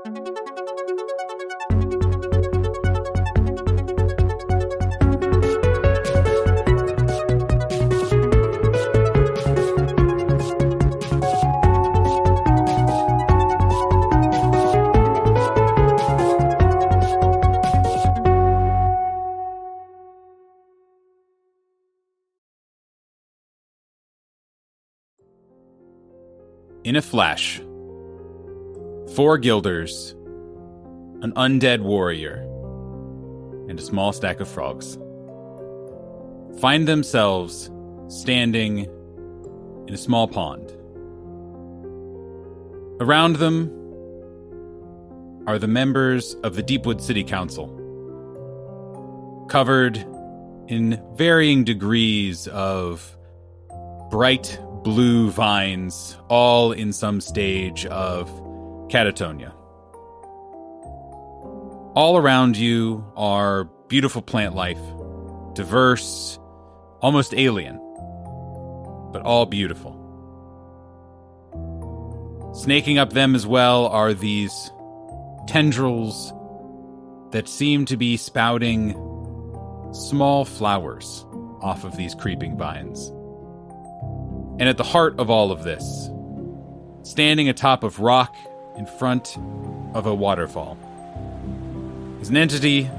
In a flash, 4 guilders, an undead warrior, and a small stack of frogs find themselves standing in a small pond. Around them are the members of the Deepwood City Council, covered in varying degrees of bright blue vines, all in some stage of catatonia. All around you are beautiful plant life, diverse, almost alien, but all beautiful. Snaking up them as well are these tendrils that seem to be spouting small flowers off of these creeping vines. And at the heart of all of this, standing atop of rock in front of a waterfall, is an entity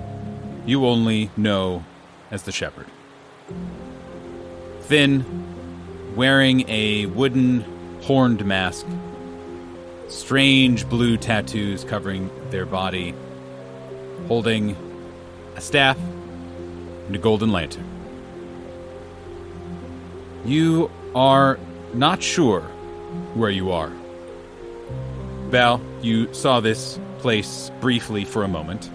you only know as the Shepherd. Thin, wearing a wooden horned mask, strange blue tattoos covering their body, holding a staff and a golden lantern. You are not sure where you are. Val, you saw this place briefly for a moment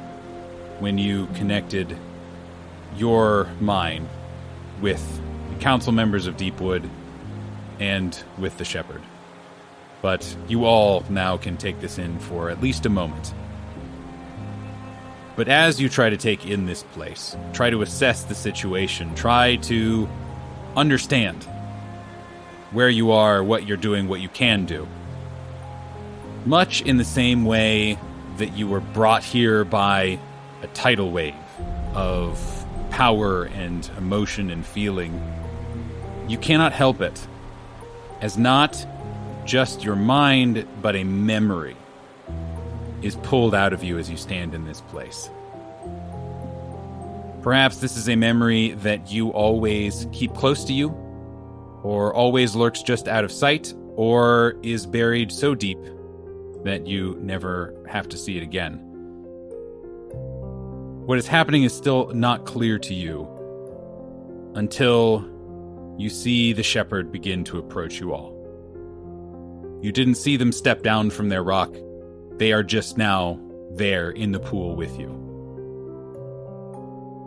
when you connected your mind with the council members of Deepwood and with the Shepherd. But you all now can take this in for at least a moment. But as you try to take in this place, try to assess the situation, try to understand where you are, what you're doing, what you can do. Much in the same way that you were brought here by a tidal wave of power and emotion and feeling, you cannot help it, as not just your mind, but a memory is pulled out of you as you stand in this place. Perhaps this is a memory that you always keep close to you, or always lurks just out of sight, or is buried so deep that you never have to see it again. What is happening is still not clear to you until you see the Shepherd begin to approach you all. You didn't see them step down from their rock. They are just now there in the pool with you.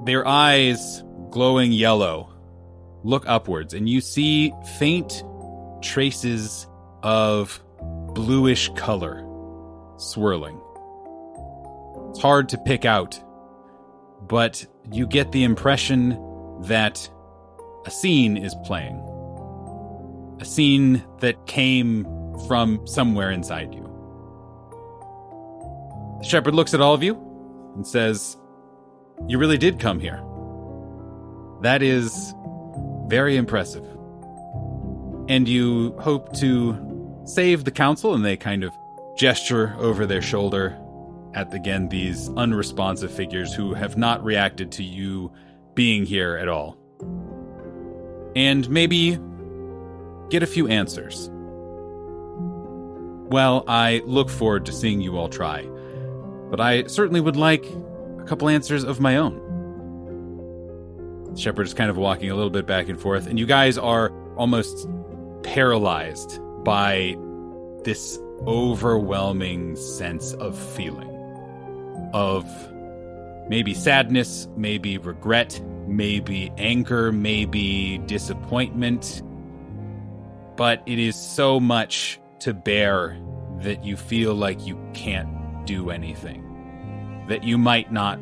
Their eyes, glowing yellow, look upwards, and you see faint traces of bluish color swirling. It's hard to pick out, but you get the impression that a scene is playing. A scene that came from somewhere inside you. The Shepherd looks at all of you and says, "You really did come here. That is very impressive. And you hope to save the council," and they kind of gesture over their shoulder at, again, these unresponsive figures who have not reacted to you being here at all. And maybe get a few answers. Well, I look forward to seeing you all try, but I certainly would like a couple answers of my own. Shepherd is kind of walking a little bit back and forth, and you guys are almost paralyzed by this overwhelming sense of feeling. Of maybe sadness, maybe regret, maybe anger, maybe disappointment. But it is so much to bear that you feel like you can't do anything. That you might not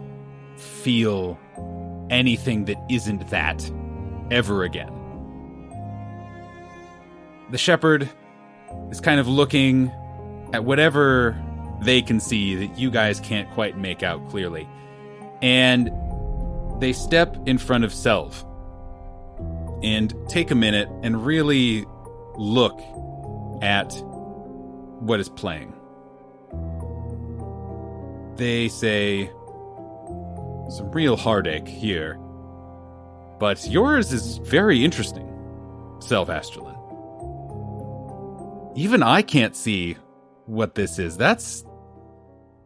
feel anything that isn't that ever again. The Shepherd is kind of looking at whatever they can see that you guys can't quite make out clearly. And they step in front of Selv and take a minute and really look at what is playing. They say, some real heartache here, but yours is very interesting, Selv Astrolin. Even I can't see what this is. That's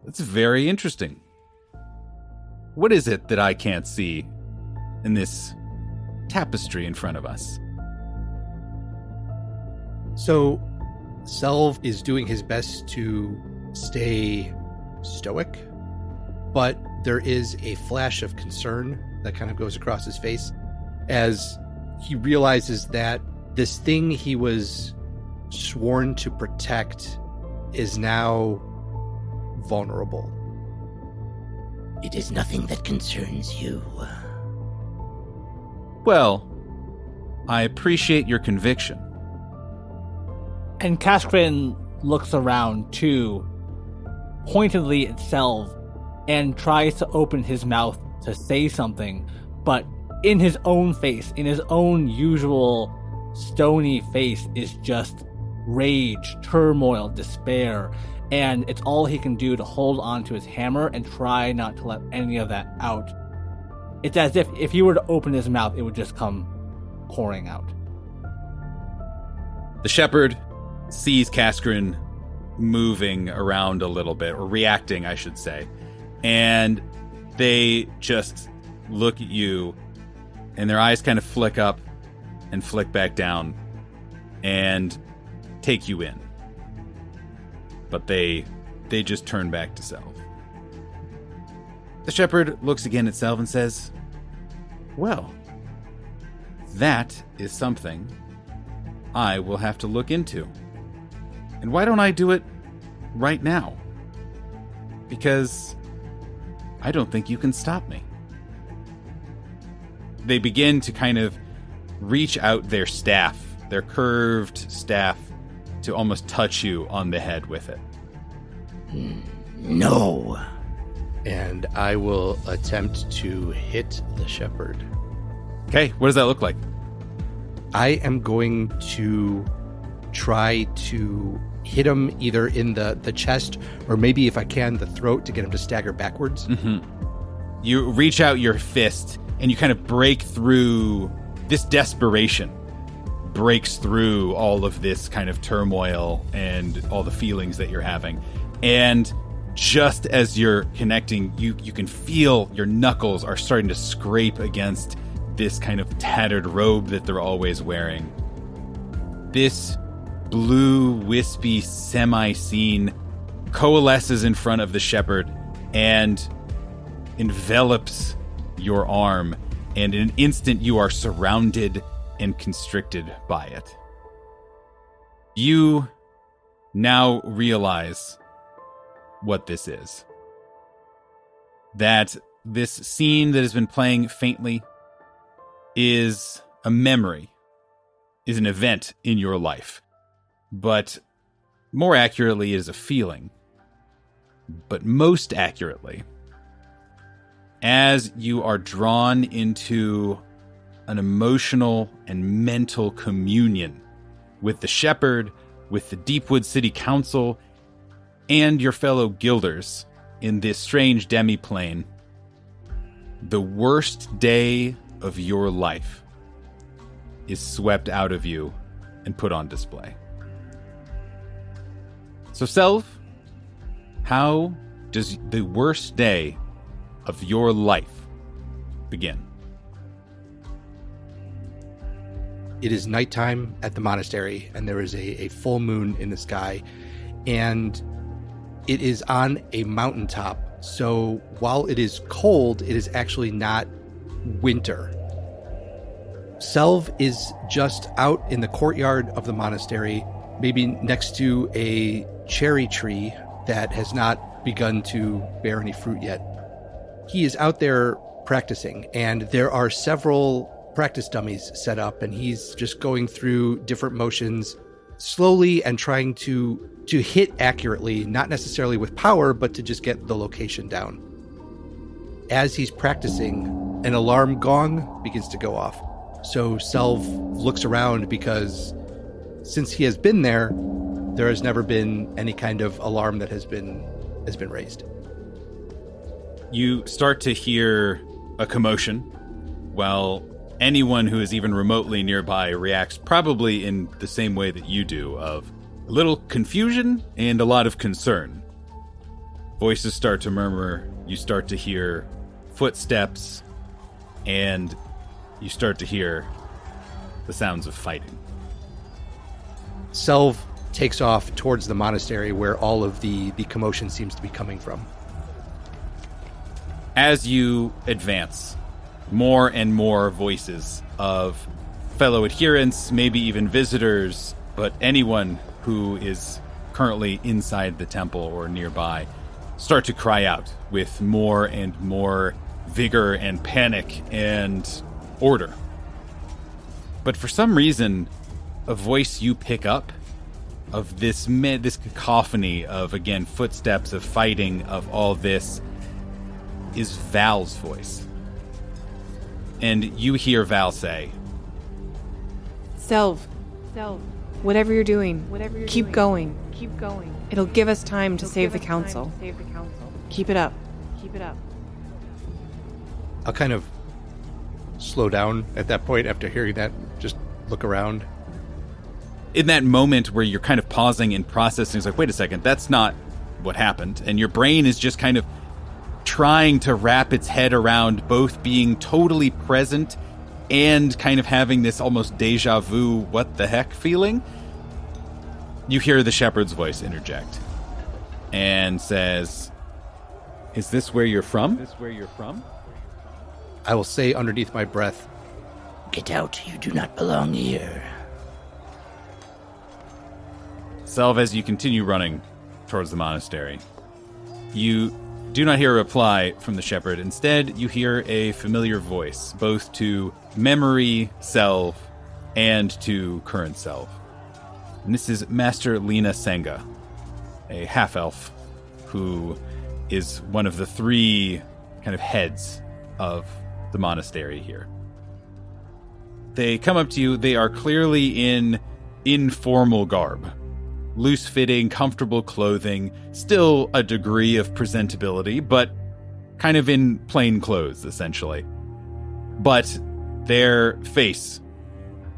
very interesting. What is it that I can't see in this tapestry in front of us? So, Selv is doing his best to stay stoic, but there is a flash of concern that kind of goes across his face as he realizes that this thing he was sworn to protect is now vulnerable. It is nothing that concerns you. Well, I appreciate your conviction. And Kaskrin looks around too, pointedly at Selv, and tries to open his mouth to say something, but in his own face, in his own usual stony face, is just rage, turmoil, despair, and it's all he can do to hold on to his hammer and try not to let any of that out. It's as if he were to open his mouth, it would just come pouring out. The shepherd sees Kaskrin moving around a little bit, or reacting, I should say, and they just look at you, and their eyes kind of flick up and flick back down and take you in. But they just turn back to Selv. The shepherd looks again at Selv and says, well, that is something I will have to look into. And why don't I do it right now? Because I don't think you can stop me. They begin to kind of reach out their staff, their curved staff, to almost touch you on the head with it. No. And I will attempt to hit the shepherd. Okay, what does that look like? I am going to try to hit him either in the chest or maybe, if I can, the throat, to get him to stagger backwards. Mm-hmm. You reach out your fist and you kind of break through. This desperation breaks through all of this kind of turmoil and all the feelings that you're having. And just as you're connecting, you can feel your knuckles are starting to scrape against this kind of tattered robe that they're always wearing. This blue, wispy semi-scene coalesces in front of the shepherd and envelops your arm, and in an instant you are surrounded and constricted by it. You now realize what this is. That this scene that has been playing faintly is a memory, is an event in your life. But more accurately, it is a feeling. But most accurately, as you are drawn into an emotional and mental communion with the shepherd, with the Deepwood City Council, and your fellow guilders in this strange demiplane, the worst day of your life is swept out of you and put on display. So, Selv, how does the worst day of your life begin? It is nighttime at the monastery, and there is a full moon in the sky, and it is on a mountaintop. So while it is cold, it is actually not winter. Selv is just out in the courtyard of the monastery, maybe next to a cherry tree that has not begun to bear any fruit yet. He is out there practicing, and there are several practice dummies set up, and he's just going through different motions slowly and trying to hit accurately, not necessarily with power, but to just get the location down. As he's practicing, an alarm gong begins to go off. So Selv looks around because since he has been there has never been any kind of alarm that has been raised. You start to hear a commotion. Well, anyone who is even remotely nearby reacts probably in the same way that you do, of a little confusion and a lot of concern. Voices start to murmur, you start to hear footsteps, and you start to hear the sounds of fighting. Selv takes off towards the monastery where all of the commotion seems to be coming from. As you advance, more and more voices of fellow adherents, maybe even visitors, but anyone who is currently inside the temple or nearby, start to cry out with more and more vigor and panic and order. But for some reason, a voice you pick up of this cacophony of, again, footsteps, of fighting, of all this, is Val's voice. And you hear Val say, Selv, whatever you're doing, keep going. It'll give us time to save the council. Keep it up. I'll kind of slow down at that point after hearing that, just look around. In that moment where you're kind of pausing and processing, it's like, wait a second, that's not what happened. And your brain is just kind of trying to wrap its head around both being totally present and kind of having this almost deja vu, what the heck feeling. You hear the shepherd's voice interject and says, "Is this where you're from?" I will say underneath my breath, Get out, you do not belong here. Selv, as you continue running towards the monastery, you do not hear a reply from the shepherd. Instead, you hear a familiar voice, both to memory Selv and to current Selv. And this is Master Lena Senga, a half-elf who is one of the three kind of heads of the monastery here. They come up to you. They are clearly in informal garb. Loose-fitting, comfortable clothing, still a degree of presentability, but kind of in plain clothes, essentially. But their face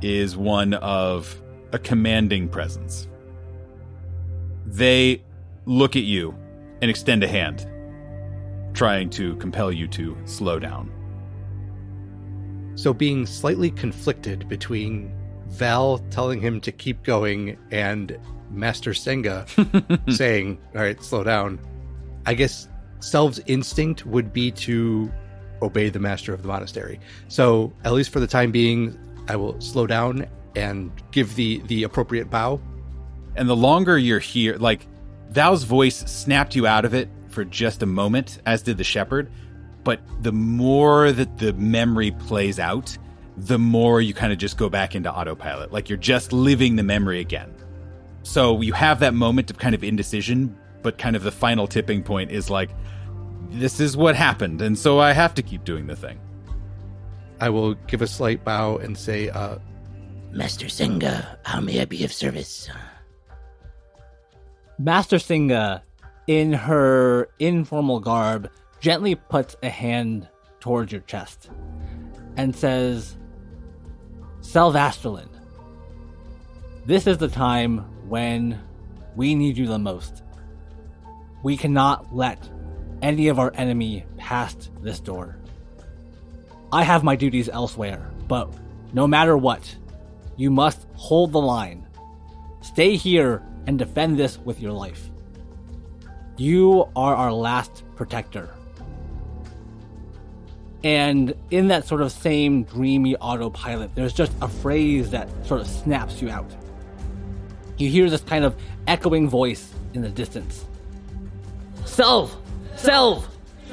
is one of a commanding presence. They look at you and extend a hand, trying to compel you to slow down. So being slightly conflicted between Val telling him to keep going and Master Senga saying, all right, slow down, I guess Selv's instinct would be to obey the master of the monastery. So at least for the time being, I will slow down and give the appropriate bow. And the longer you're here, like, Val's voice snapped you out of it for just a moment, as did the shepherd. But the more that the memory plays out, the more you kind of just go back into autopilot. Like you're just living the memory again. So you have that moment of kind of indecision, but kind of the final tipping point is like, this is what happened, and so I have to keep doing the thing. I will give a slight bow and say, Master Senga, how may I be of service? Master Senga, in her informal garb, gently puts a hand towards your chest and says, Selv Asterland, this is the time when we need you the most. We cannot let any of our enemy past this door. I have my duties elsewhere, but no matter what, you must hold the line. Stay here and defend this with your life. You are our last protector. And in that sort of same dreamy autopilot, there's just a phrase that sort of snaps you out. You hear this kind of echoing voice in the distance. Selv,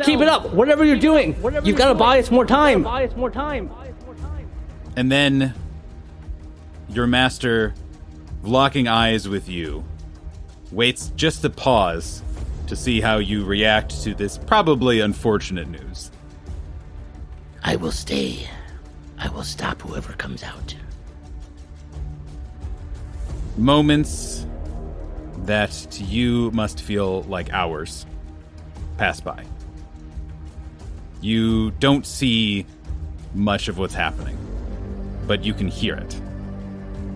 keep it up, whatever you're doing. You've got to buy us more time. And then your master locking eyes with you, waits just to pause to see how you react to this probably unfortunate news. I will stay. I will stop whoever comes out. Moments that to you must feel like hours pass by. You don't see much of what's happening, but you can hear it.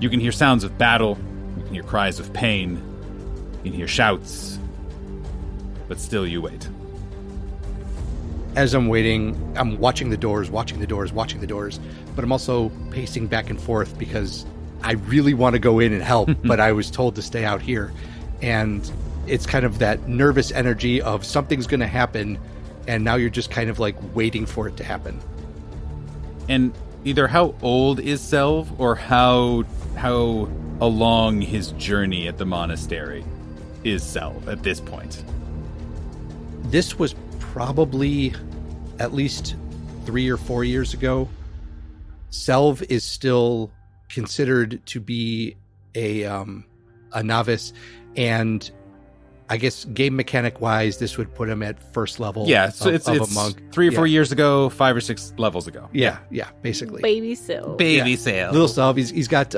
You can hear sounds of battle, you can hear cries of pain, you can hear shouts, but still you wait. As I'm waiting, I'm watching the doors, but I'm also pacing back and forth because I really want to go in and help, but I was told to stay out here. And it's kind of that nervous energy of something's going to happen, and now you're just kind of like waiting for it to happen. And either how old is Selv or how along his journey at the monastery is Selv at this point? This was probably at least 3 or 4 years ago. Selv is still considered to be a novice, and I guess game mechanic wise, this would put him at first level. Yeah, so it's a monk. 3 or 4 years ago, 5 or 6 levels ago. Yeah, basically. Baby Selv. Baby Selv. Little Selv. He's got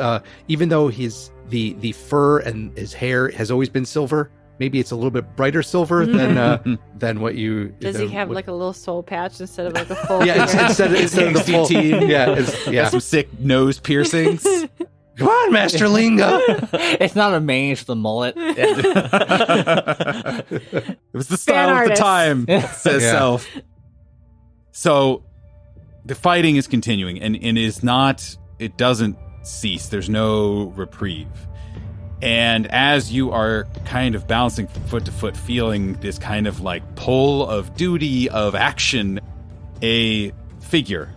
even though the fur and his hair has always been silver, maybe it's a little bit brighter silver than what you. Does he have like a little soul patch instead of like a full? Yeah, instead of the full. Yeah, Some sick nose piercings. Come on, Master Linga. It's not a mane, it's the mullet. It was the style of the artist. time, says Yeah. Selv. So the fighting is continuing, and it doesn't cease. There's no reprieve. And as you are kind of bouncing from foot to foot, feeling this kind of like pull of duty, of action, a figure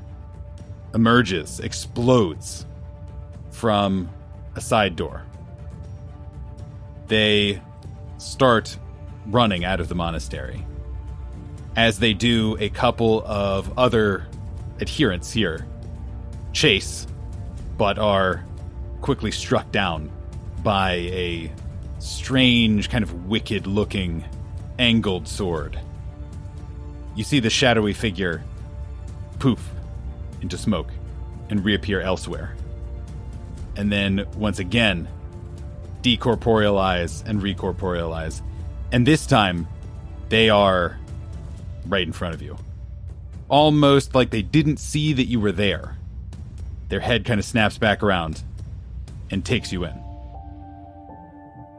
emerges, explodes from a side door. They start running out of the monastery. As they do, a couple of other adherents here chase, but are quickly struck down by a strange, kind of wicked-looking, angled sword. You see the shadowy figure poof into smoke and reappear elsewhere. And then, once again, decorporealize and recorporealize. And this time, they are right in front of you. Almost like they didn't see that you were there. Their head kind of snaps back around and takes you in.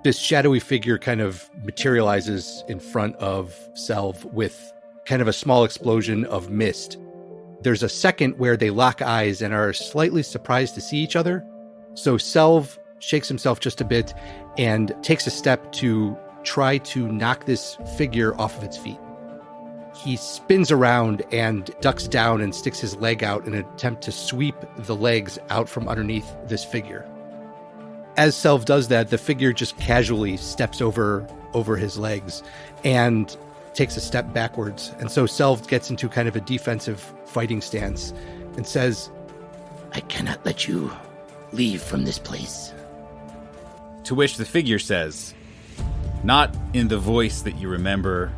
This shadowy figure kind of materializes in front of Selv with kind of a small explosion of mist. There's a second where they lock eyes and are slightly surprised to see each other. So Selv shakes himself just a bit and takes a step to try to knock this figure off of its feet. He spins around and ducks down and sticks his leg out in an attempt to sweep the legs out from underneath this figure. As Selv does that, the figure just casually steps over his legs and takes a step backwards. And so Selv gets into kind of a defensive fighting stance and says, I cannot let you leave from this place. To which the figure says, not in the voice that you remember,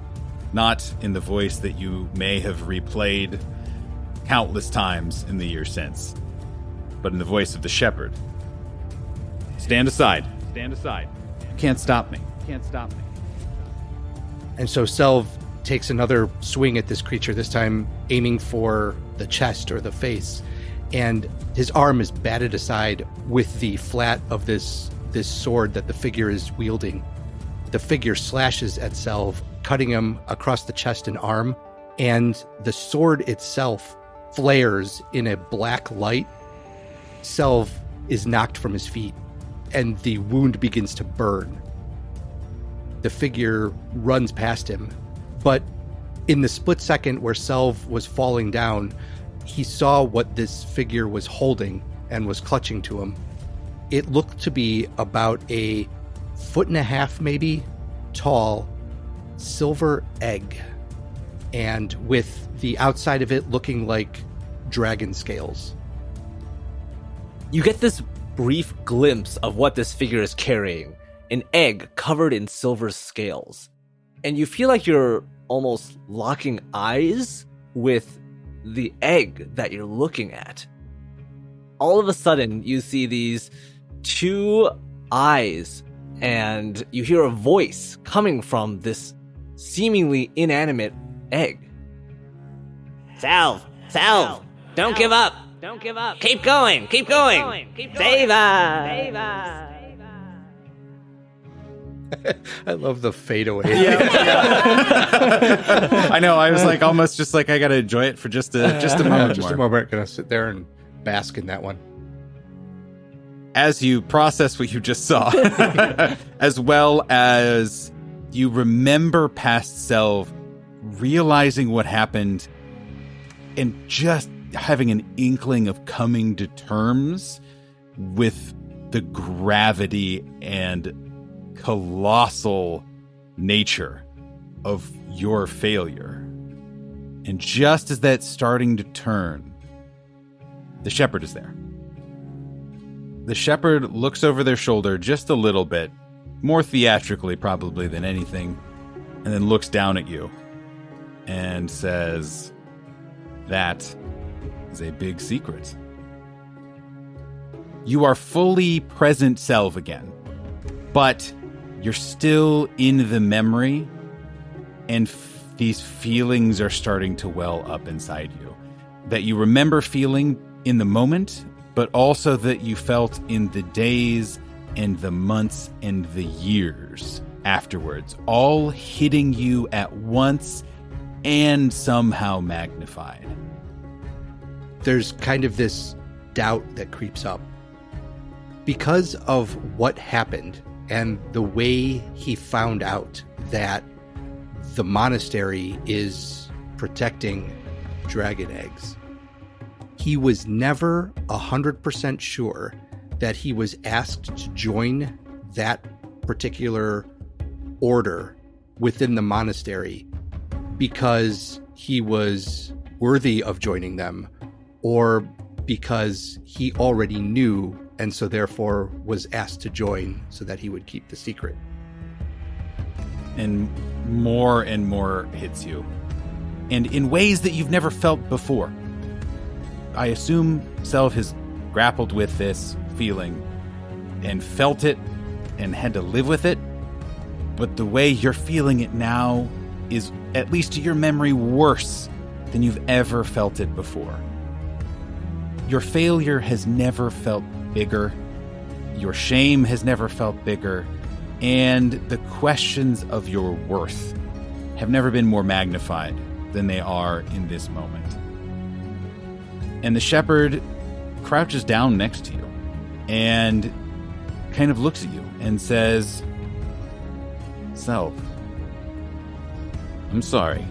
not in the voice that you may have replayed countless times in the years since, but in the voice of the shepherd. Stand aside. Stand aside. You can't stop me. You can't stop me. and so Selv takes another swing at this creature, this time aiming for the chest or the face, and his arm is batted aside with the flat of this sword that the figure is wielding. The figure slashes at Selv, cutting him across the chest and arm, and the sword itself flares in a black light. Selv is knocked from his feet, and the wound begins to burn. The figure runs past him, but in the split second where Selv was falling down, he saw what this figure was holding and was clutching to him. It looked to be about a 1.5 feet maybe tall silver egg, and with the outside of it looking like dragon scales. You get this brief glimpse of what this figure is carrying, an egg covered in silver scales. And you feel like you're almost locking eyes with the egg that you're looking at. All of a sudden, you see these two eyes, and you hear a voice coming from this seemingly inanimate egg. Salve, don't give up. Keep going. Save us. I love the fade away. I know. I was like, almost just like I gotta enjoy it for just a moment. Just more. a moment. Gonna sit there and bask in that one. As you process what you just saw, as well as you remember past self, realizing what happened, and just having an inkling of coming to terms with the gravity and colossal nature of your failure. And just as that's starting to turn, the shepherd is there. The shepherd looks over their shoulder just a little bit, more theatrically probably than anything, and then looks down at you and says, "That is a big secret. You are fully present self again, but you're still in the memory, and these feelings are starting to well up inside you that you remember feeling in the moment, but also that you felt in the days and the months and the years afterwards, all hitting you at once and somehow magnified." There's kind of this doubt that creeps up. Because of what happened and the way he found out that the monastery is protecting dragon eggs, he was never 100% sure that he was asked to join that particular order within the monastery because he was worthy of joining them, or because he already knew and so therefore was asked to join so that he would keep the secret. And more hits you, and in ways that you've never felt before. I assume Self has grappled with this feeling and felt it and had to live with it, but the way you're feeling it now is, at least to your memory, worse than you've ever felt it before. Your failure has never felt bigger, your shame has never felt bigger, and the questions of your worth have never been more magnified than they are in this moment. And the shepherd crouches down next to you and kind of looks at you and says, "Self, I'm sorry.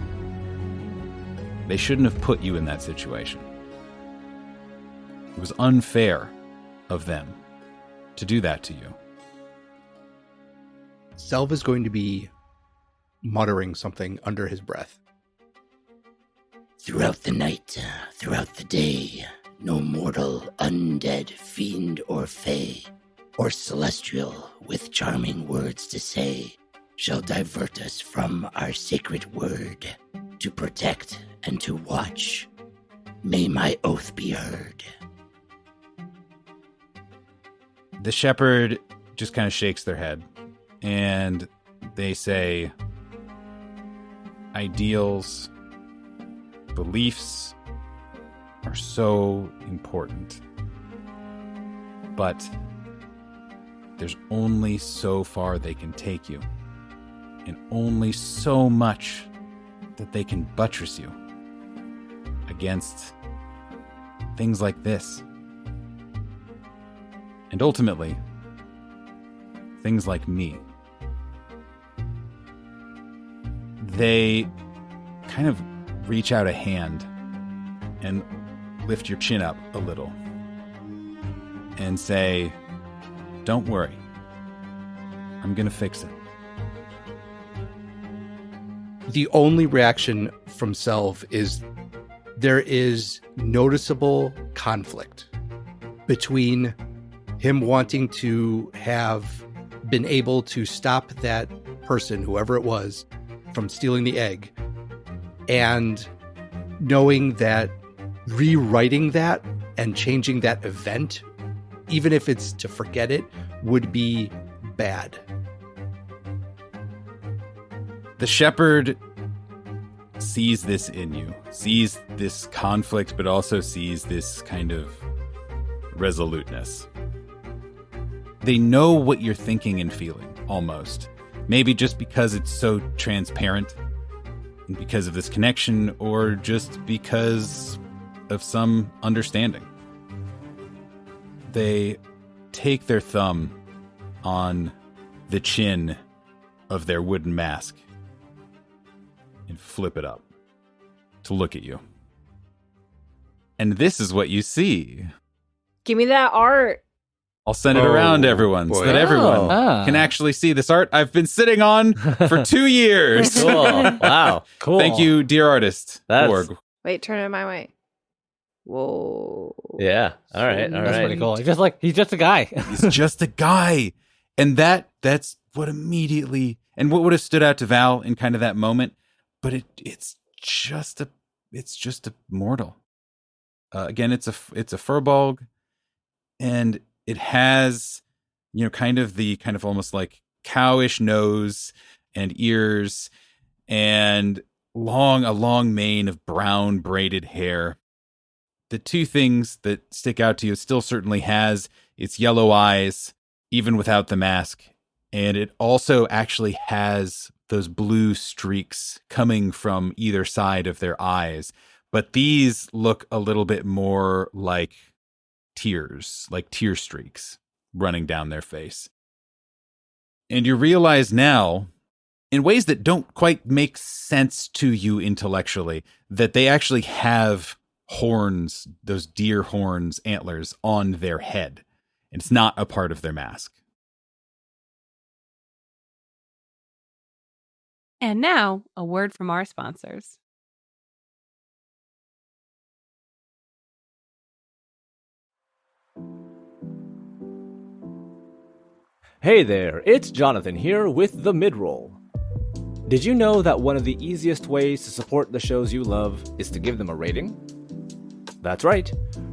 They shouldn't have put you in that situation. It was unfair of them to do that to you." Selv is going to be muttering something under his breath. Throughout the night, throughout the day, no mortal, undead, fiend, or fey, or celestial with charming words to say, shall divert us from our sacred word to protect and to watch. May my oath be heard. The shepherd just kind of shakes their head, and they say, "Ideals, beliefs are so important, but there's only so far they can take you, and only so much that they can buttress you against things like this. And ultimately, things like me." They kind of reach out a hand and lift your chin up a little and say, "Don't worry. I'm going to fix it." The only reaction from Selv is there is noticeable conflict between him wanting to have been able to stop that person, whoever it was, from stealing the egg, and knowing that rewriting that and changing that event, even if it's to forget it, would be bad. The shepherd sees this in you, sees this conflict, but also sees this kind of resoluteness. They know what you're thinking and feeling, almost. Maybe just because it's so transparent, and because of this connection, or just because of some understanding. They take their thumb on the chin of their wooden mask and flip it up to look at you. And this is what you see. Give me that art. I'll send it around everyone so that everyone can actually see this art I've been sitting on for 2 years. Cool. Wow. Cool. Thank you, dear artist. Borg. Wait, turn it my way. Whoa. Yeah. All right. That's pretty cool. He's just a guy. He's just a guy. And that's what immediately, and what would have stood out to Val in kind of that moment, but it's just a mortal. Again, it's a furbolg, and it has, kind of almost like cowish nose and ears, and a long mane of brown braided hair. The two things that stick out to you, it still certainly has its yellow eyes, even without the mask. And it also actually has those blue streaks coming from either side of their eyes. But these look a little bit more like tears, like tear streaks running down their face. And you realize now, in ways that don't quite make sense to you intellectually, that they actually have horns, those deer horns, antlers on their head. It's not a part of their mask. And now, a word from our sponsors. Hey there, it's Jonathan here with the Midroll. Did you know that one of the easiest ways to support the shows you love is to give them a rating? That's right.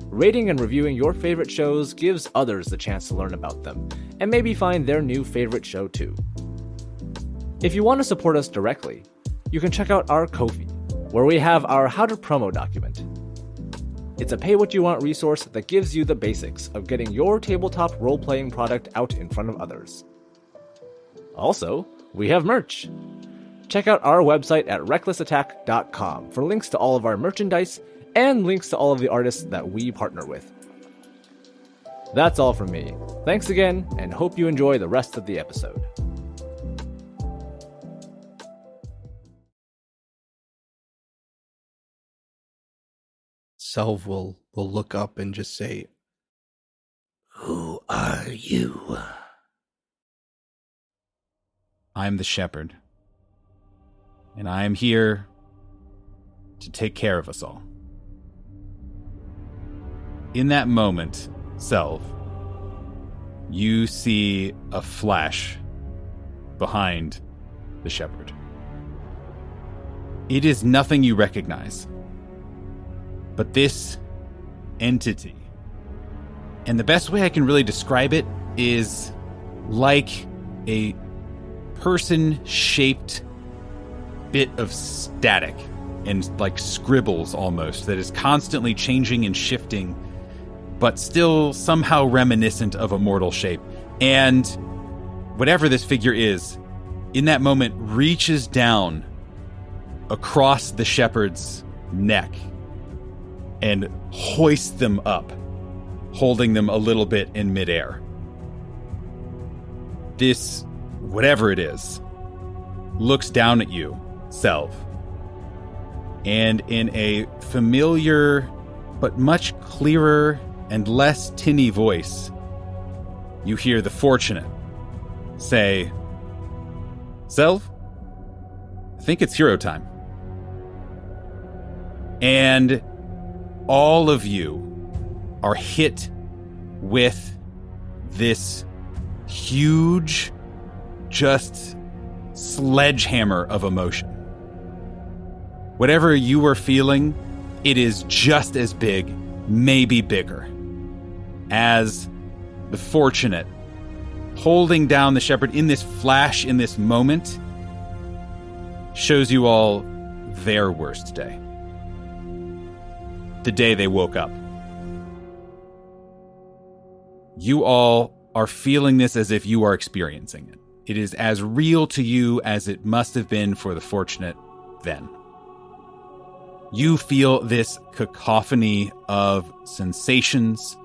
Rating and reviewing your favorite shows gives others the chance to learn about them, and maybe find their new favorite show too. If you want to support us directly, you can check out our Ko-fi, where we have our How to Promo document. It's a pay-what-you-want resource that gives you the basics of getting your tabletop role-playing product out in front of others. Also, we have merch. Check out our website at recklessattack.com for links to all of our merchandise and links to all of the artists that we partner with. That's all from me. Thanks again, and hope you enjoy the rest of the episode. Selv will look up and just say, "Who are you?" I'm the shepherd, and I am here to take care of us all. In that moment, Selv, you see a flash behind the shepherd. It is nothing you recognize, but this entity, and the best way I can really describe it is like a person-shaped bit of static and like scribbles almost that is constantly changing and shifting, but still somehow reminiscent of a mortal shape. And whatever this figure is, in that moment reaches down across the shepherd's neck and hoists them up, holding them a little bit in midair. This, whatever it is, looks down at you, Selv, and in a familiar but much clearer and less tinny voice, you hear the Fortunate say, "Selv, I think it's hero time." And all of you are hit with this huge, just sledgehammer of emotion. Whatever you were feeling, it is just as big, maybe bigger, as the Fortunate holding down the shepherd in this flash, in this moment, shows you all their worst day. The day they woke up. You all are feeling this as if you are experiencing it. It is as real to you as it must have been for the Fortunate then. You feel this cacophony of sensations,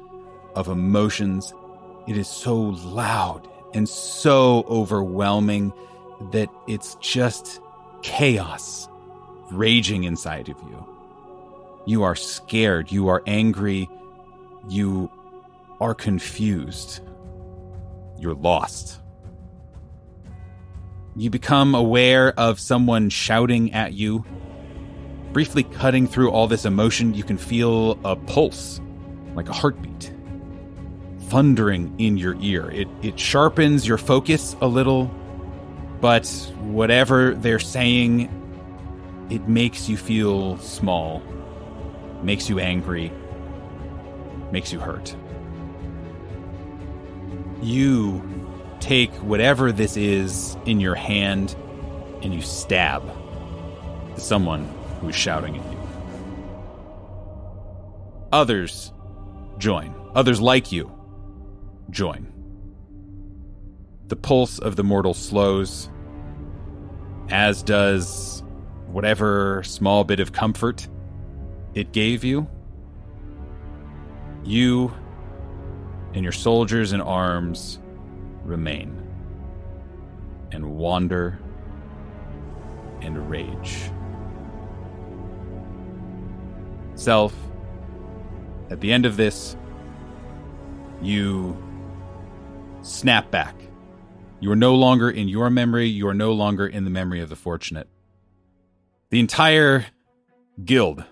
of emotions. It is so loud and so overwhelming that it's just chaos raging inside of you. You are scared, you are angry, you are confused, you're lost. You become aware of someone shouting at you. Briefly cutting through all this emotion, you can feel a pulse, like a heartbeat, thundering in your ear. It sharpens your focus a little, but whatever they're saying, it makes you feel small, makes you angry, makes you hurt. You take whatever this is in your hand and you stab someone who is shouting at you. Others join. Others like you join. The pulse of the mortal slows, as does whatever small bit of comfort it gave you. You and your soldiers in arms remain and wander and rage. Self, at the end of this, you snap back. You are no longer in your memory. You are no longer in the memory of the Fortunate. The entire guild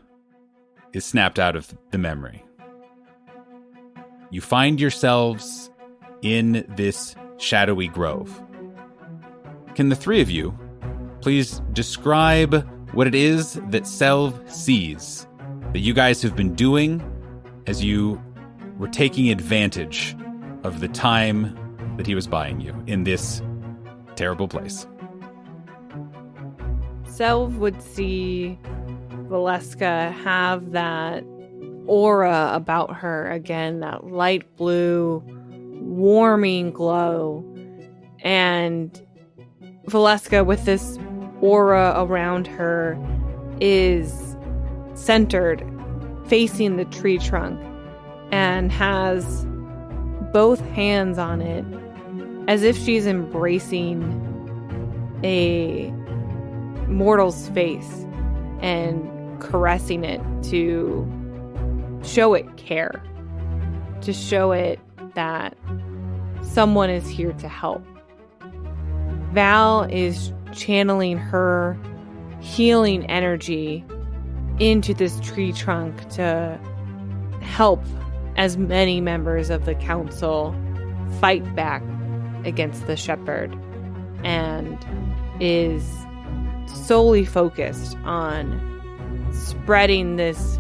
is snapped out of the memory. You find yourselves in this shadowy grove. Can the three of you please describe what it is that Selv sees that you guys have been doing as you were taking advantage of the time that he was buying you in this terrible place? Selv would see Valeska have that aura about her again, that light blue, warming glow. And Valeska, with this aura around her, is centered, facing the tree trunk, and has both hands on it as if she's embracing a mortal's face and caressing it to show it care, to show it that someone is here to help. Val is channeling her healing energy into this tree trunk to help as many members of the council fight back against the shepherd, and is solely focused on spreading this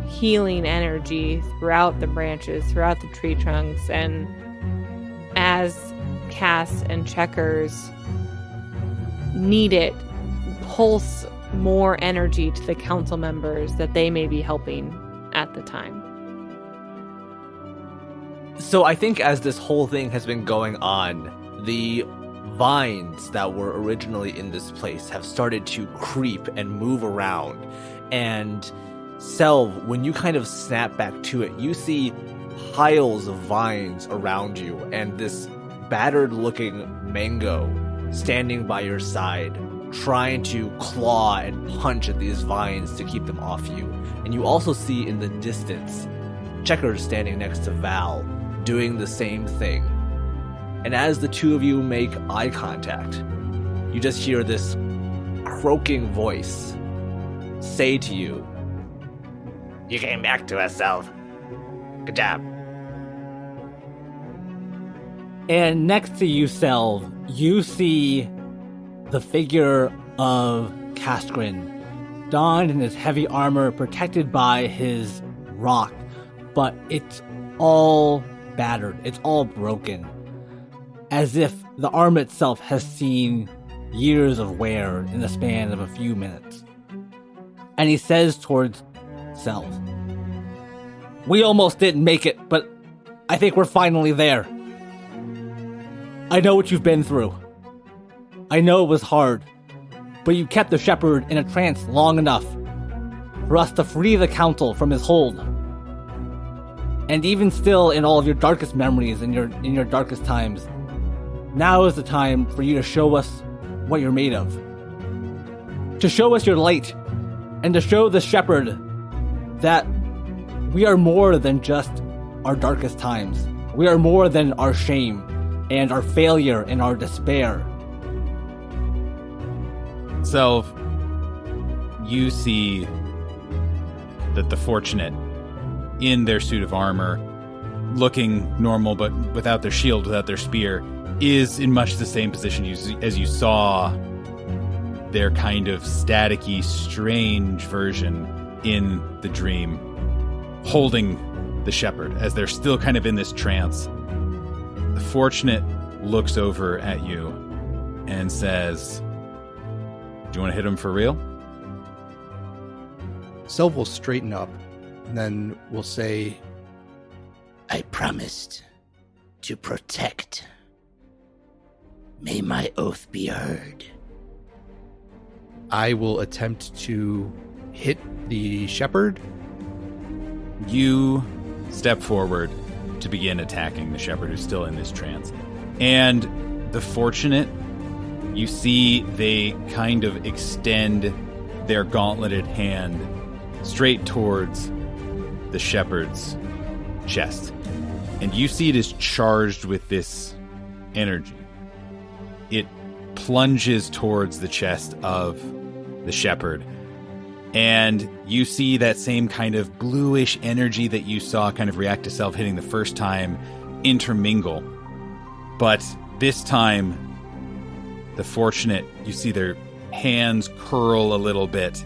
healing energy throughout the branches, throughout the tree trunks, and as Cass and Checkers need it, pulse more energy to the council members that they may be helping at the time. So I think as this whole thing has been going on, the vines that were originally in this place have started to creep and move around. And Selv, when you kind of snap back to it, you see piles of vines around you and this battered looking mango standing by your side, trying to claw and punch at these vines to keep them off you. And you also see in the distance Checkers standing next to Val, doing the same thing. And as the two of you make eye contact, you just hear this croaking voice say to you, You came back to us, Selv. Good job. And next to you, Selv, you see the figure of Kaskrin, donned in his heavy armor, protected by his rock, but it's all battered, it's all broken, as if the armor itself has seen years of wear in the span of a few minutes. And he says towards Selv, "We almost didn't make it, but I think we're finally there. I know what you've been through. I know it was hard, but you kept the shepherd in a trance long enough for us to free the council from his hold. And even still, in all of your darkest memories, in your darkest times, now is the time for you to show us what you're made of. To show us your light, and to show the shepherd that we are more than just our darkest times. We are more than our shame, and our failure, and our despair." Selv, you see that the Fortunate, in their suit of armor, looking normal but without their shield, without their spear, is in much the same position as you saw their kind of staticky, strange version in the dream, holding the shepherd as they're still kind of in this trance. The Fortunate looks over at you and says, "Do you want to hit him for real?" Selv will straighten up, and then will say, I promised to protect. May my oath be heard. I will attempt to hit the shepherd. You step forward to begin attacking the shepherd who's still in this trance. And the Fortunate, you see they kind of extend their gauntleted hand straight towards the shepherd's chest. And you see it is charged with this energy. It plunges towards the chest of the shepherd. And you see that same kind of bluish energy that you saw kind of react to Selv hitting the first time intermingle. But this time, the Fortunate, you see their hands curl a little bit,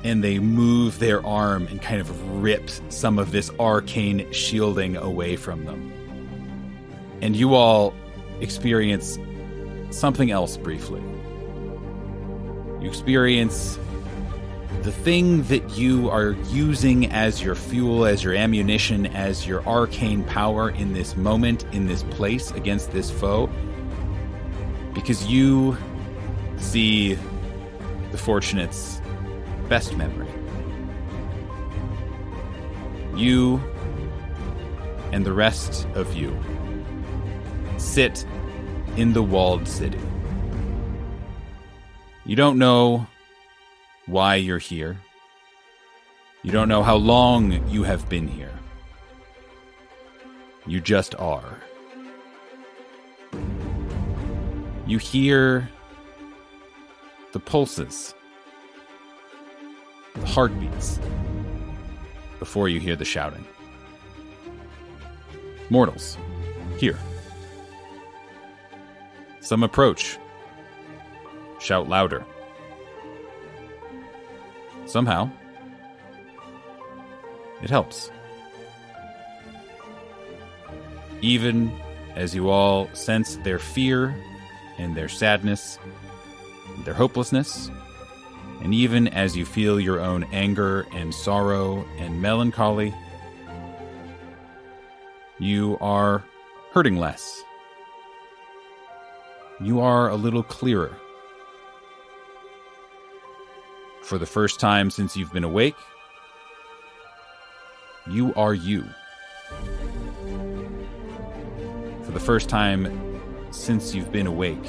and they move their arm and kind of rip some of this arcane shielding away from them. And you all experience something else briefly. You experience the thing that you are using as your fuel, as your ammunition, as your arcane power in this moment, in this place, against this foe. Because you see the Fortunate's best memory. You and the rest of you sit in the walled city. You don't know why you're here. You don't know how long you have been here. You just are. You hear the pulses, the heartbeats, before you hear the shouting. Mortals, here. Some approach, shout louder. Somehow, it helps. Even as you all sense their fear and their sadness, their hopelessness, and even as you feel your own anger and sorrow and melancholy, you are hurting less. You are a little clearer. For the first time since you've been awake, you are you. For the first time since you've been awake,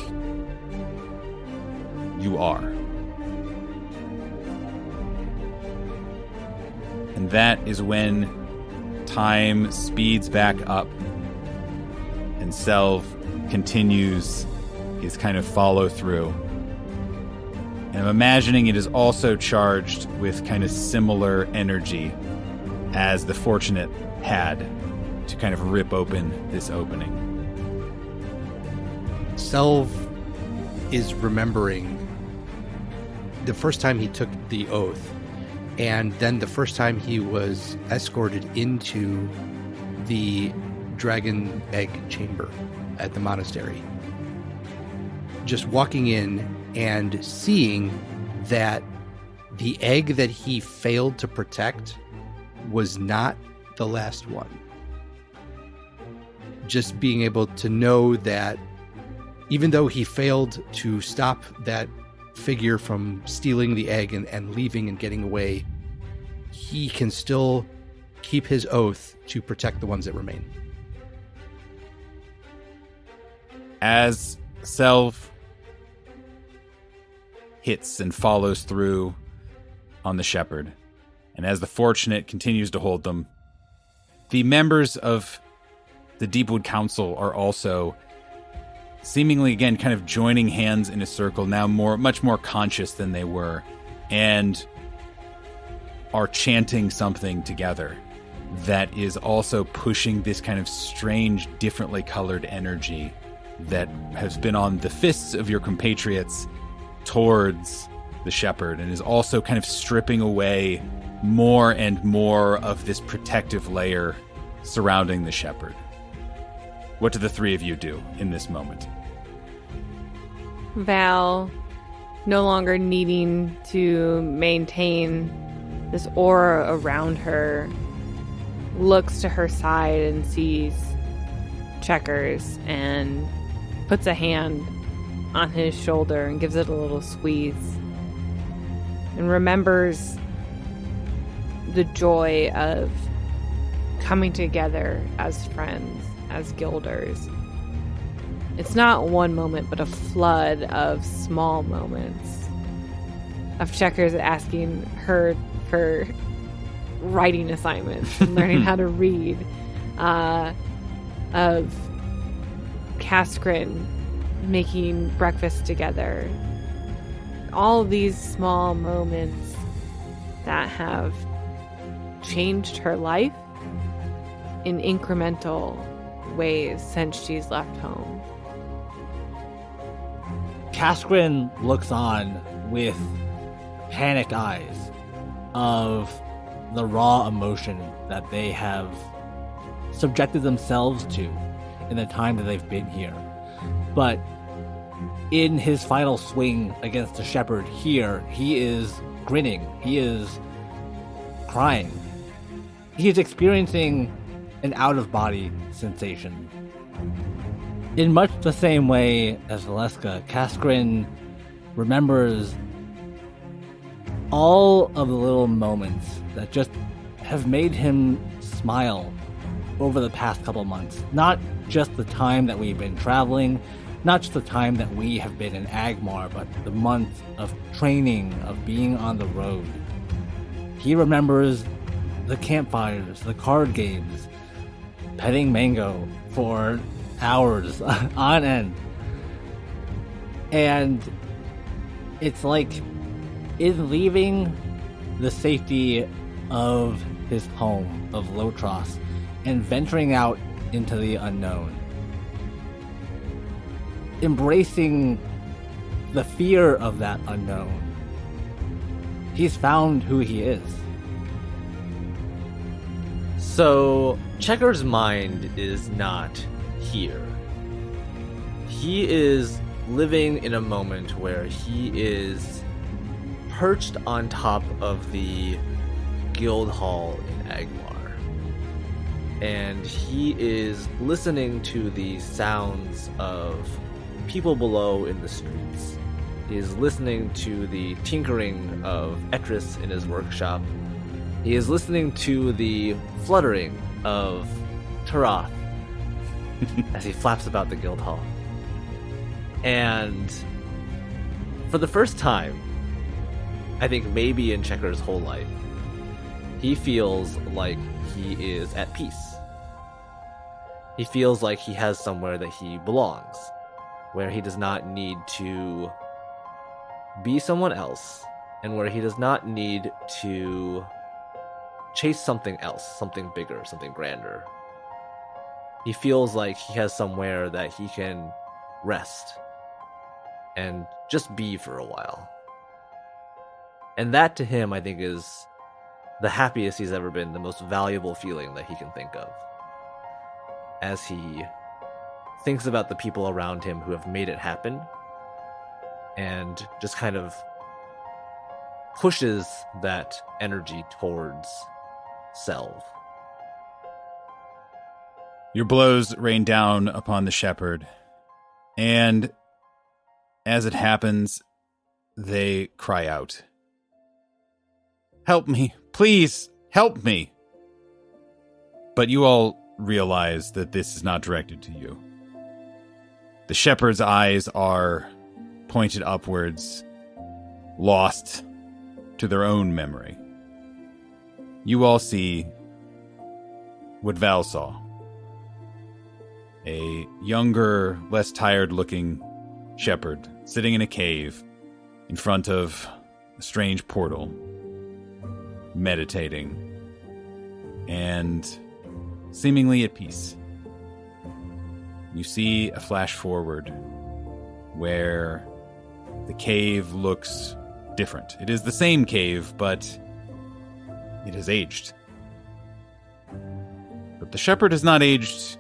you are. And that is when time speeds back up and Selv continues his kind of follow through. And I'm imagining it is also charged with kind of similar energy as the Fortunate had to kind of rip open this opening. Selv is remembering the first time he took the oath, and then the first time he was escorted into the dragon egg chamber at the monastery. Just walking in and seeing that the egg that he failed to protect was not the last one. Just being able to know that even though he failed to stop that figure from stealing the egg and leaving and getting away, he can still keep his oath to protect the ones that remain. As Selv hits and follows through on the shepherd, and as the Fortunate continues to hold them, the members of the Deepwood Council are also seemingly again kind of joining hands in a circle, now much more conscious than they were, and are chanting something together that is also pushing this kind of strange, differently colored energy that has been on the fists of your compatriots towards the shepherd, and is also kind of stripping away more and more of this protective layer surrounding the shepherd. What do the three of you do in this moment? Val, no longer needing to maintain this aura around her, looks to her side and sees Checkers and puts a hand on his shoulder and gives it a little squeeze, and remembers the joy of coming together as friends, as guilders. It's not one moment, but a flood of small moments of Checkers asking her for writing assignments and learning how to read, of Kaskrin making breakfast together. All of these small moments that have changed her life in incremental ways since she's left home. Kaskrin looks on with panicked eyes of the raw emotion that they have subjected themselves to in the time that they've been here. But in his final swing against the shepherd here, he is grinning. He is crying. He is experiencing an out-of-body sensation. In much the same way as Valeska, Kaskrin remembers all of the little moments that just have made him smile over the past couple months. Not just the time that we've been traveling, not just the time that we have been in Agmar, but the month of training, of being on the road. He remembers the campfires, the card games, petting Mango for hours on end. And it's like in leaving the safety of his home, of Lotros, and venturing out into the unknown, embracing the fear of that unknown, he's found who he is. So, Checker's mind is not here. He is living in a moment where he is perched on top of the guild hall in Agmar. And he is listening to the sounds of people below in the streets. He is listening to the tinkering of Etris in his workshop. He is listening to the fluttering of Tarath as he flaps about the guild hall. And for the first time, I think maybe in Checker's whole life, he feels like he is at peace. He feels like he has somewhere that he belongs, where he does not need to be someone else, and where he does not need to chase something else, something bigger, something grander. He feels like he has somewhere that he can rest and just be for a while. And that to him, I think, is the happiest he's ever been, the most valuable feeling that he can think of. As he thinks about the people around him who have made it happen and just kind of pushes that energy towards Selv. Your blows rain down upon the shepherd, and as it happens, they cry out, "Help me, please, help me!" But you all realize that this is not directed to you. The shepherd's eyes are pointed upwards, lost to their own memory. You all see what Val saw. A younger, less tired-looking shepherd sitting in a cave in front of a strange portal, meditating and seemingly at peace. You see a flash forward where the cave looks different. It is the same cave, but it has aged. But the shepherd has not aged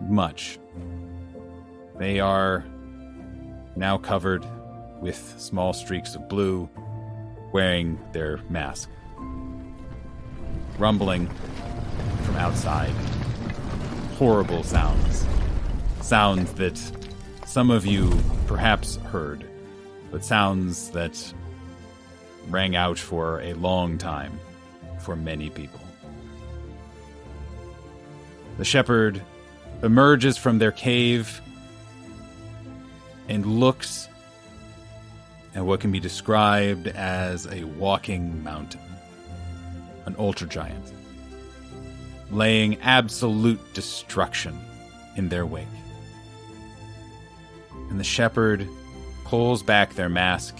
much. They are now covered with small streaks of blue, wearing their mask. Rumbling from outside. Horrible sounds. Sounds that some of you perhaps heard, but sounds that rang out for a long time for many people. The shepherd emerges from their cave and looks at what can be described as a walking mountain, an ultra giant, laying absolute destruction in their wake. And the shepherd pulls back their mask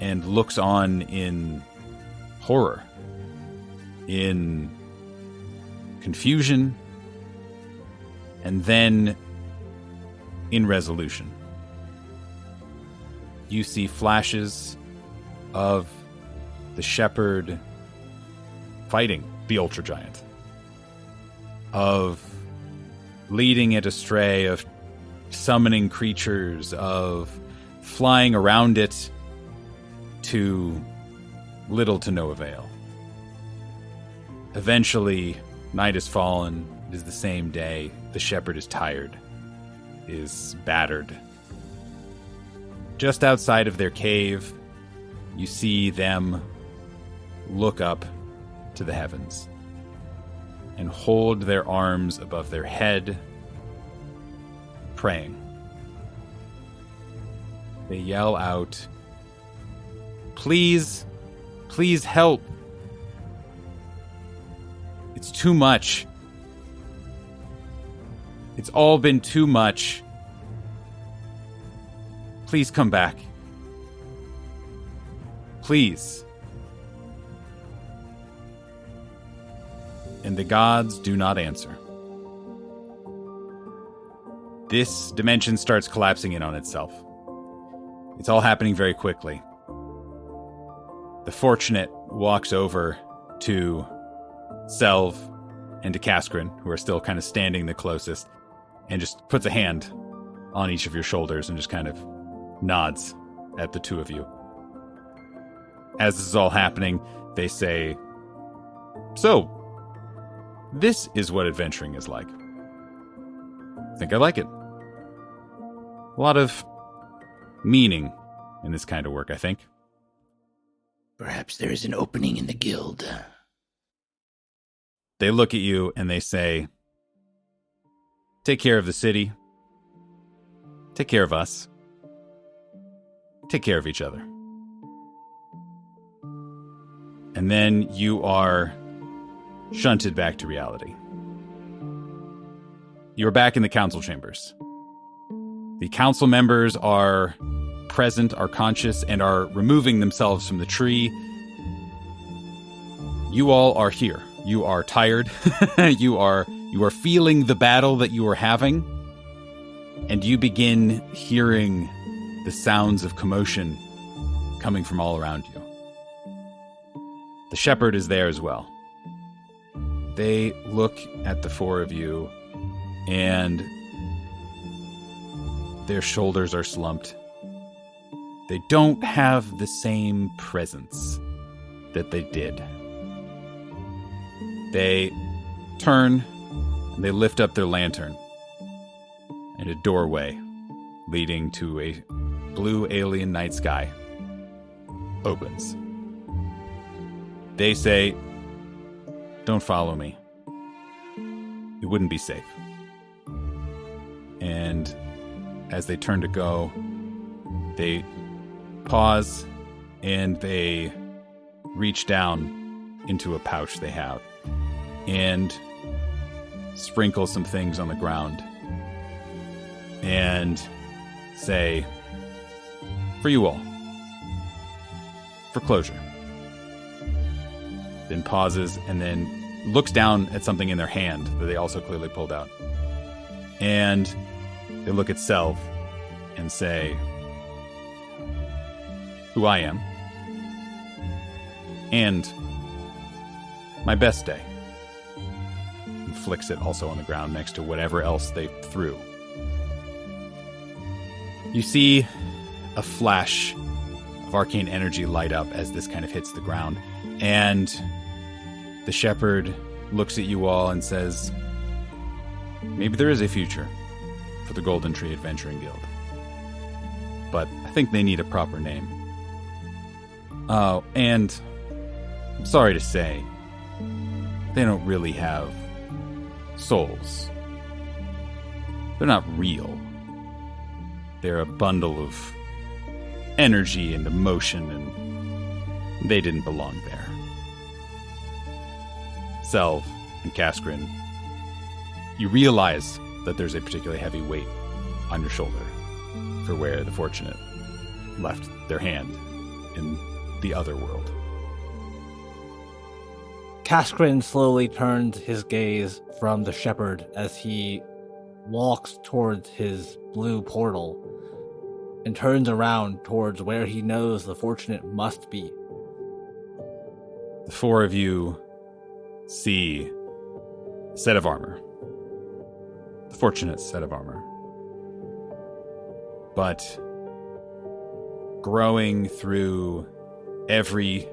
and looks on in horror, in confusion, and then in resolution. You see flashes of the shepherd fighting the ultra giant, of leading it astray, of summoning creatures, of flying around it to little to no avail. Eventually, night has fallen. It is the same day. The shepherd is tired, is battered. Just outside of their cave, you see them look up to the heavens and hold their arms above their head, praying. They yell out, "Please, please help. It's too much. It's all been too much. Please come back. Please." And the gods do not answer. This dimension starts collapsing in on itself. It's all happening very quickly. The Fortunate walks over to Selv and to Kaskrin, who are still kind of standing the closest, and just puts a hand on each of your shoulders and just kind of nods at the two of you. As this is all happening, they say, "So, this is what adventuring is like. I think I like it. A lot of meaning in this kind of work, I think." Perhaps there is an opening in the guild. They look at you and they say, "Take care of the city. Take care of us. Take care of each other." And then you are shunted back to reality. You're back in the council chambers. The council members are present, are conscious, and are removing themselves from the tree. You all are here. You are tired. You are feeling the battle that you are having. and you begin hearing the sounds of commotion coming from all around you. The shepherd is there as well. They look at the four of you, and their shoulders are slumped. They don't have the same presence that they did. They turn, and they lift up their lantern, and a doorway leading to a blue alien night sky opens. They say, "Don't follow me. It wouldn't be safe." And as they turn to go, they pause and they reach down into a pouch they have and sprinkle some things on the ground and say, "For you all. For closure." Then pauses and then looks down at something in their hand that they also clearly pulled out. And they look at Selv and say, "Who I am. And my best day." And flicks it also on the ground next to whatever else they threw. You see a flash of arcane energy light up as this kind of hits the ground. And the shepherd looks at you all and says, "Maybe there is a future for the Golden Tree Adventuring Guild. But I think they need a proper name. Oh, and I'm sorry to say, they don't really have souls. They're not real. They're a bundle of energy and emotion, and they didn't belong there." Selv and Kaskrin, you realize that there's a particularly heavy weight on your shoulder for where the Fortunate left their hand in the other world. Kaskrin slowly turns his gaze from the shepherd as he walks towards his blue portal and turns around towards where he knows the Fortunate must be. The four of you see a set of armor. The Fortunate set of armor. But growing through every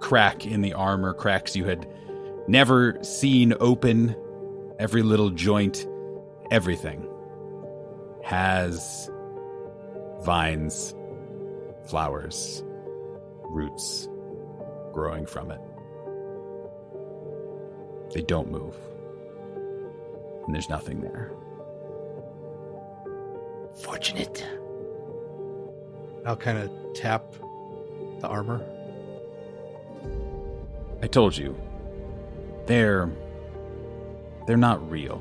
crack in the armor, cracks you had never seen open, every little joint, everything has vines, flowers, roots growing from it. They don't move. And there's nothing there. Fortunate. I'll kind of tap the armor. I told you, they're not real.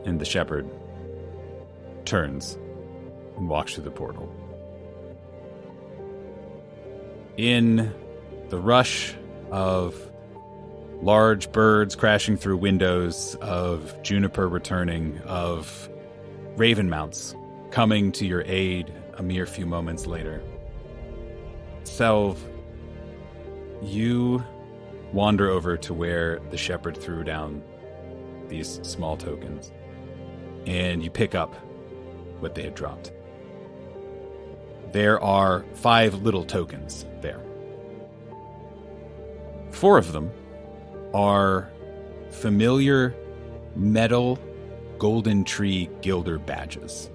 And the shepherd turns and walks through the portal. In the rush of large birds crashing through windows, of Juniper returning, of raven mounts coming to your aid a mere few moments later, Selv, you wander over to where the shepherd threw down these small tokens, and you pick up what they had dropped. There are 5 little tokens there. 4 of them are familiar metal Golden Tree Guilder badges.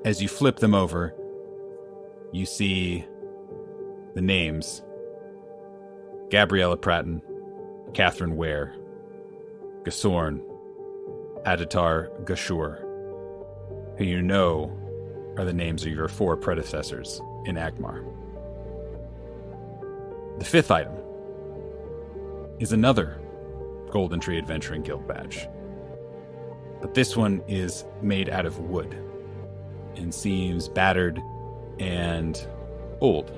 As you flip them over, you see the names: Gabriella Pratton, Catherine Ware, Gasorn, Adatar Gashur, who you know are the names of your 4 predecessors in Agmar. The 5th item is another Golden Tree Adventuring Guild badge. But this one is made out of wood and seems battered and old.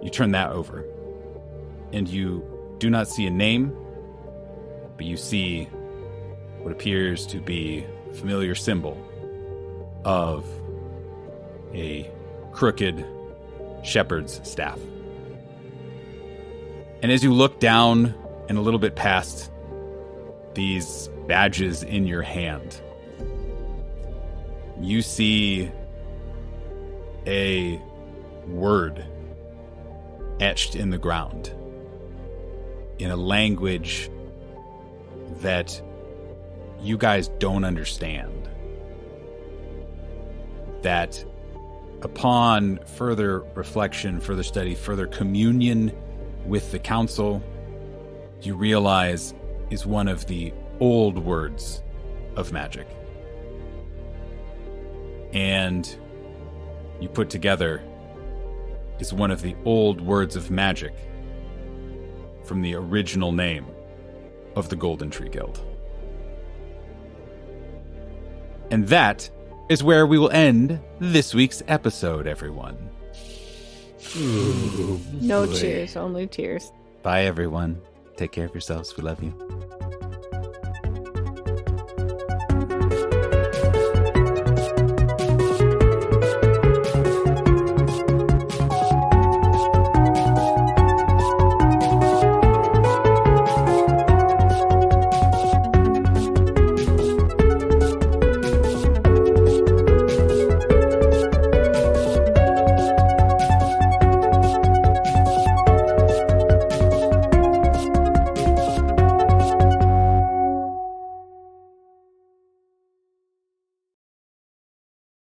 You turn that over, and you do not see a name, but you see what appears to be a familiar symbol of a crooked shepherd's staff. And as you look down and a little bit past these badges in your hand, you see a word etched in the ground in a language that you guys don't understand. That upon further reflection, further study, further communion with the council, you realize is one of the old words of magic. And you put together is one of the old words of magic from the original name of the Golden Tree Guild. And that is where we will end this week's episode, everyone. No cheers, only tears. Bye, everyone. Take care of yourselves. We love you.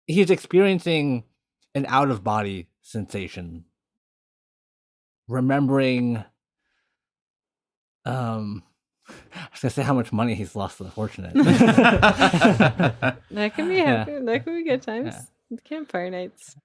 He's experiencing an out-of-body sensation. Remembering, I was gonna say how much money he's lost to the fortunate. That can be happy. That can be good times. Campfire nights.